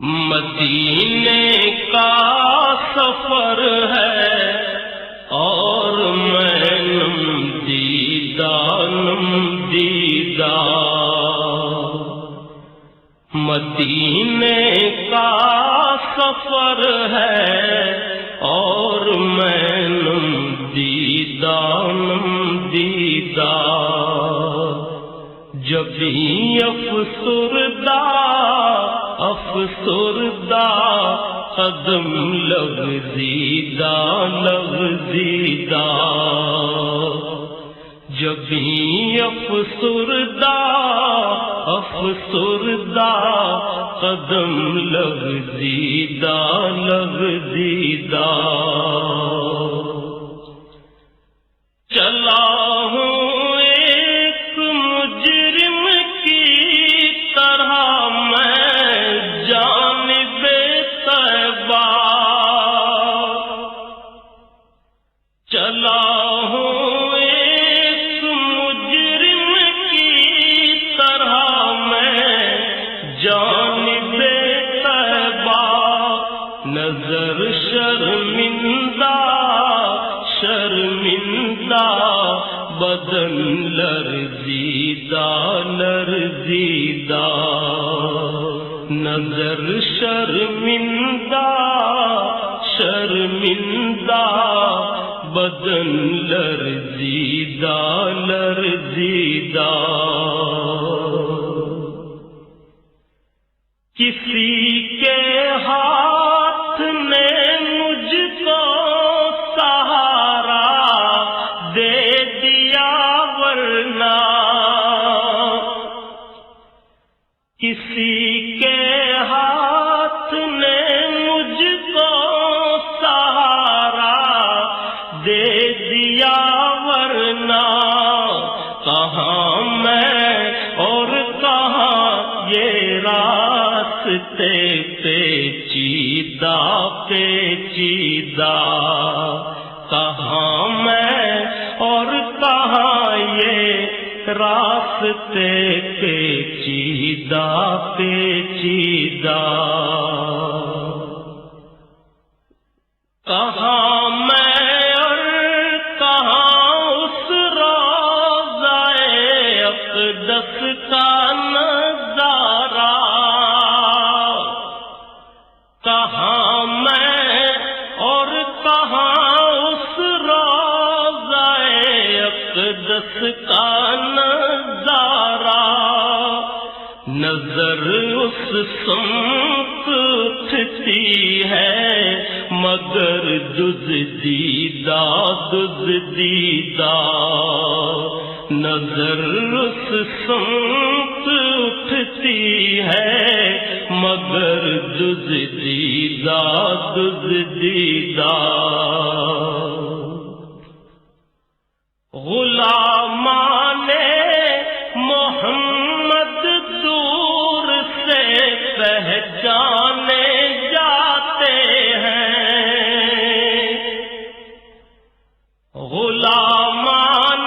مدینے کا سفر ہے اور میں نم دیدہ مدینے کا سفر ہے اور میں نم دیدہ جبھی افسردہ قدم لغزیدہ جبھی افسردہ قدم لغزیدہ چلا ہوں ایک مجرم کی طرح میں جانب طیبہ چلا ہوں ایک مجرم کی طرح میں جانب طیبہ نظر شرمندہ بدن لرزیدہ نظر شرمندہ بدن لرزیدہ کسی کے ہاتھ نے مجھ کو سہارا دے دیا ورنہ کسی کے ہاتھ نے مجھ کو سہارا دے دیا ورنہ کہاں میں اور کہاں یہ راستے پیچیدہ کہاں میں اور کہاں یہ راستے پیچیدہ کہاں میں اور کہاں اس روضہ اقدس کا نظارہ کہاں میں اور کہاں اس روضہ اقدس کا نظارہ نظر اس سمت اٹھتی ہے مگر دزدیدہ نظر اس سمت اٹھتی ہے مگر دزدیدہ غلامان محمد دور سے پہچانے جاتے ہیں غلامان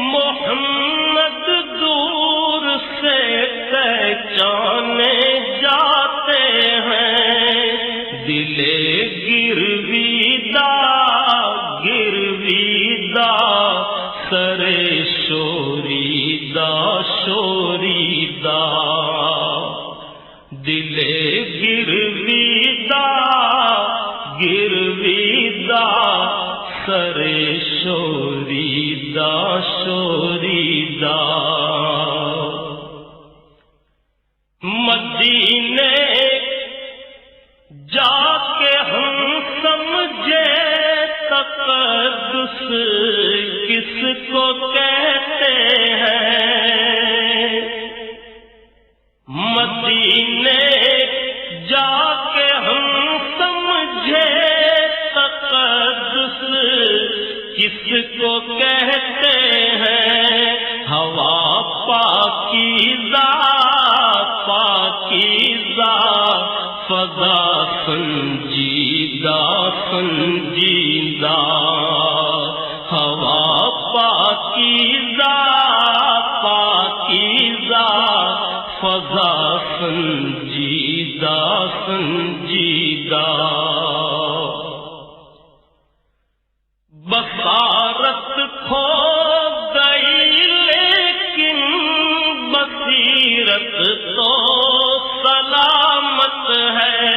محمد دور سے پہچانے جاتے ہیں دل گرویدہ سر شوریدہ دل گرویدہ سر شوریدہ مدینے جا کے ہم سمجھے تقدس کس کو کہتے ہیں مدینے جا کے ہم سمجھے تقدس کس کو کہتے ہیں ہوا پاکیزہ فضا سنجیدہ ہوا پاکیزہ فضا سنجیدہ سنجیدہ بصارت کھو گئی لیکن بصیرت تو سلامت ہے،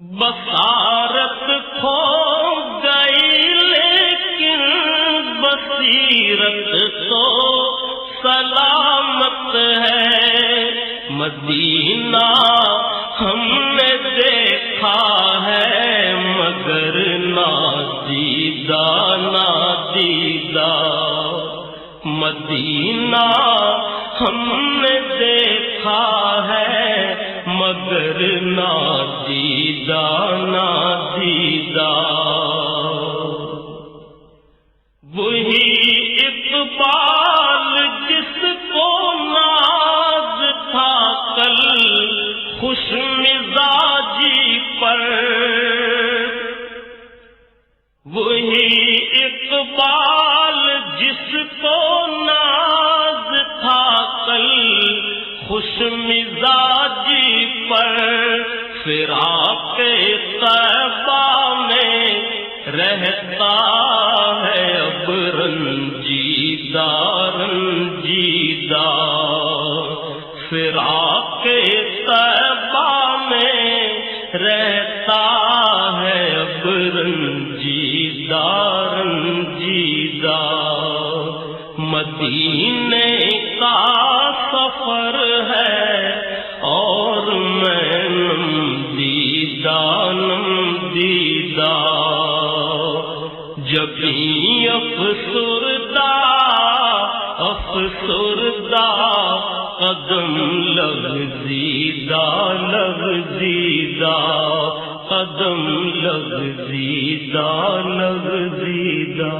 بصارت کھو گئی لیکن بصیرت تو سلامت ہے، مدینہ ہم نے دیکھا ہے مگر نادیدہ نادیدہ، مدینہ ہم نے دیکھا ہے مگر نادیدہ نادیدہ، وہی اقبال جس کو ناز تھا کل خوش مزاجی پر، وہی اقبال جس کو ناز تھا کل خوش مزاجی پر، فراق طیبہ میں رہتا ہے اب رنجیدہ رنجیدہ، فراق طیبہ میں رہتا ہے اب رنجیدہ رنجیدہ، مدینے کا سفر ہے اور میں نمدیدہ نمدیدہ، جبیں افسردہ افسردہ قدم لغزیدہ لغزیدہ، قدم لغزیدہ لغزیدہ۔